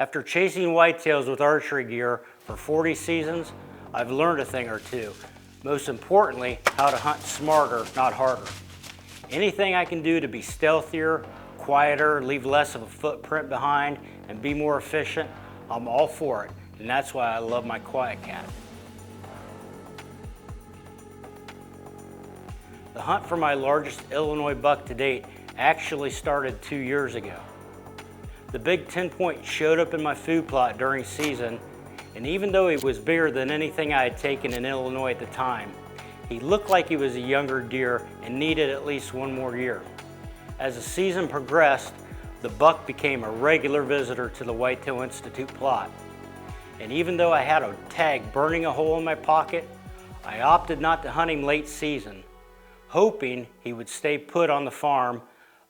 After chasing whitetails with archery gear for 40 seasons, I've learned a thing or two. Most importantly, how to hunt smarter, not harder. Anything I can do to be stealthier, quieter, leave less of a footprint behind, and be more efficient, I'm all for it. And that's why I love my QuietKat. The hunt for my largest Illinois buck to date actually started 2 years ago. The big 10-point showed up in my food plot during season, and even though he was bigger than anything I had taken in Illinois at the time, he looked like he was a younger deer and needed at least one more year. As the season progressed, the buck became a regular visitor to the Whitetail Institute plot. And even though I had a tag burning a hole in my pocket, I opted not to hunt him late season, hoping he would stay put on the farm,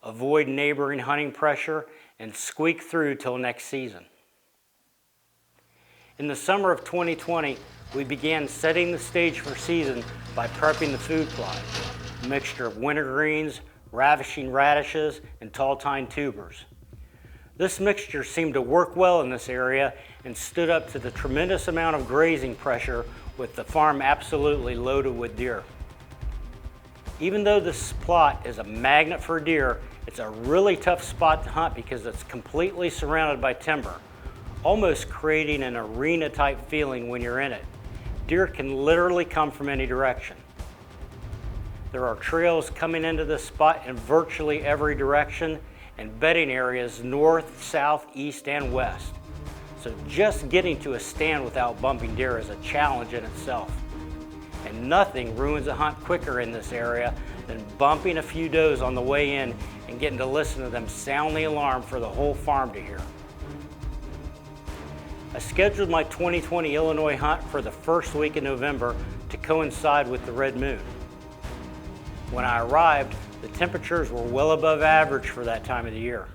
avoid neighboring hunting pressure, and squeak through till next season. In the summer of 2020, we began setting the stage for season by prepping the food plot, a mixture of wintergreens, ravishing radishes, and tall tine tubers. This mixture seemed to work well in this area and stood up to the tremendous amount of grazing pressure with the farm absolutely loaded with deer. Even though this plot is a magnet for deer, it's a really tough spot to hunt because it's completely surrounded by timber, almost creating an arena-type feeling when you're in it. Deer can literally come from any direction. There are trails coming into this spot in virtually every direction and bedding areas north, south, east, and west. So just getting to a stand without bumping deer is a challenge in itself. And nothing ruins a hunt quicker in this area than bumping a few does on the way in and getting to listen to them sound the alarm for the whole farm to hear. I scheduled my 2020 Illinois hunt for the first week in November to coincide with the red moon. When I arrived, the temperatures were well above average for that time of the year.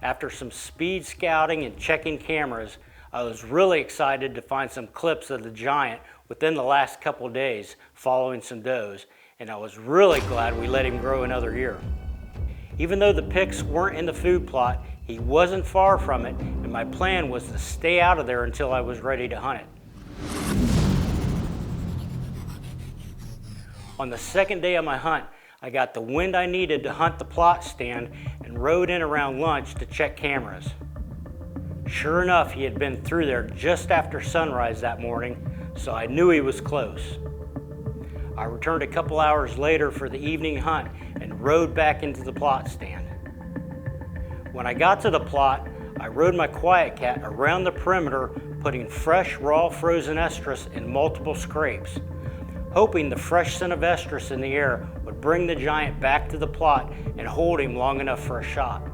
After some speed scouting and checking cameras, I was really excited to find some clips of the giant within the last couple days following some does, and I was really glad we let him grow another year. Even though the pics weren't in the food plot, he wasn't far from it, and my plan was to stay out of there until I was ready to hunt it. On the second day of my hunt, I got the wind I needed to hunt the plot stand and rode in around lunch to check cameras. Sure enough, he had been through there just after sunrise that morning, so I knew he was close. I returned a couple hours later for the evening hunt and rode back into the plot stand. When I got to the plot, I rode my QuietKat around the perimeter, putting fresh, raw, frozen estrus in multiple scrapes, hoping the fresh scent of estrus in the air would bring the giant back to the plot and hold him long enough for a shot.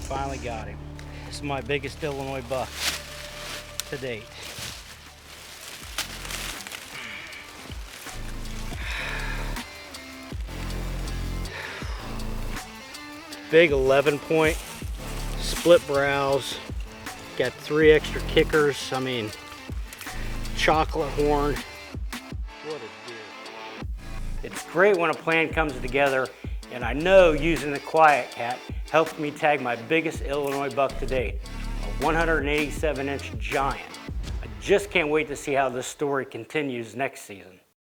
Finally got him. This is my biggest Illinois buck to date. Big 11-point, split brows, got 3 extra kickers. I mean, chocolate horn. What a deer. It's great when a plan comes together, and I know using the QuietKat helped me tag my biggest Illinois buck to date, a 187-inch giant. I just can't wait to see how this story continues next season.